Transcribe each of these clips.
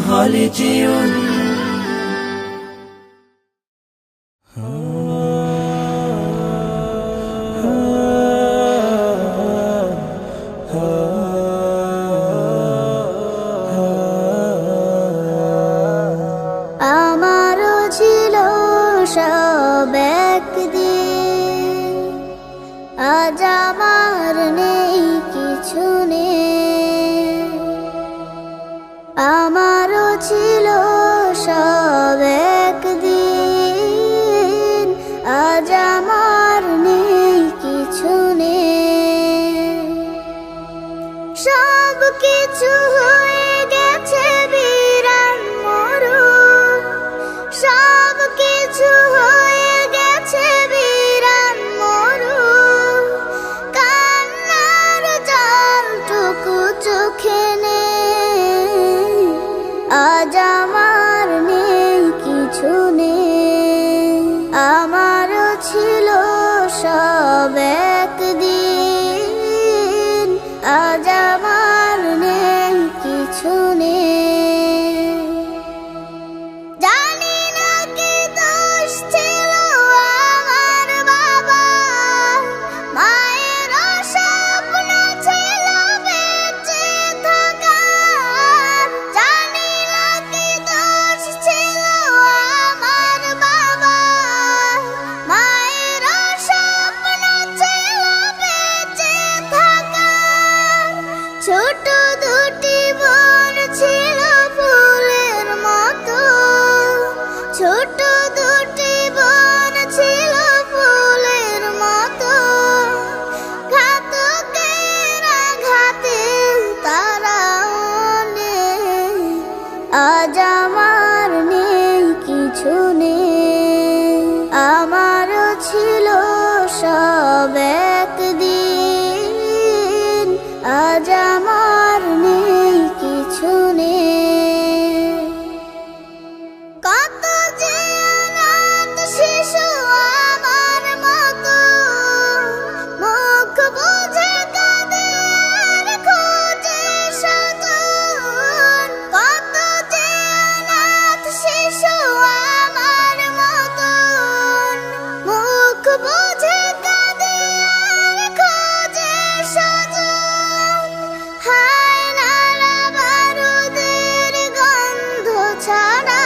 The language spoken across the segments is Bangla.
خالديون আমারও ছিল সব একদিন, আজ আমার নেই কিছু নেই। আমারও ছিল সব একদিন, আজ আমার নেই কিছু নেই। সব কিছু হয়ে গেছে বিরান মরুন, সব কিছু হয়ে গেছে বিরান মরুন। কান্নার জলটুকু চোখে নেই, আজ আমার নেই কিছু নেই। আমারও ছিল সব একদিন, আজ আমার নেই কিছু নেই। জানি না কি দোষ ছিল আমার বাবা, মায়ের স্বপ্ন ছিল বেঁচে থাকার। জানি না কি দোষ ছিল আমার বাবা, মায়ের স্বপ্ন ছিল বেঁচে থাকার। ছোট দুটি বোন ছিল ফুলের মতো, ছোট দুটি বোন ছিল ফুলের মতো। ঘাতকের আঘাতে তারা নেই, আজ আমার নেই কিছু নেই। আমারও ছিল সব একদিন, আজ আমার নেই কিছু নেই। কত যে অনাথ শিশু আমার মতো, মুখ বুজে কাঁদে আর খোঁজে স্বজন। কত যে অনাথ শিশু আমার মতো, মুখ বুজে কাঁদে আর খোঁজে স্বজন। হায় নালা বারুদের গন্ধ ছাড়া,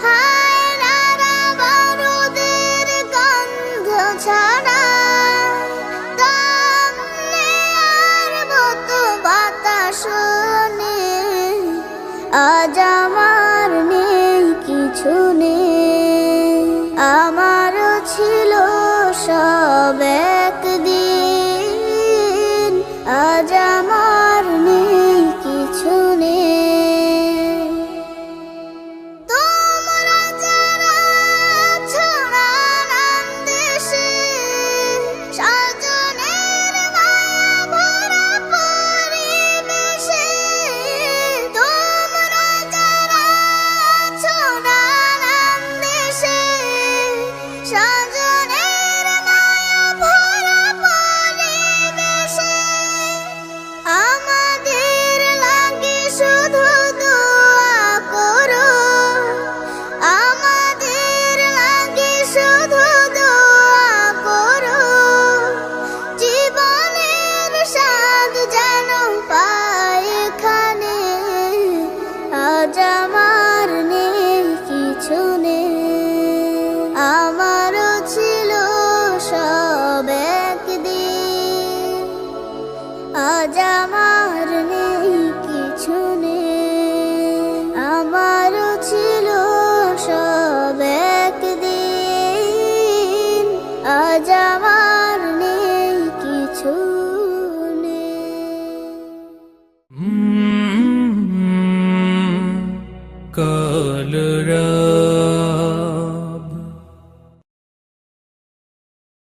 হায় নালা বারুদের গন্ধ ছাড়া। দম নেয়ার মতো বাতাস নেই, আজ আমার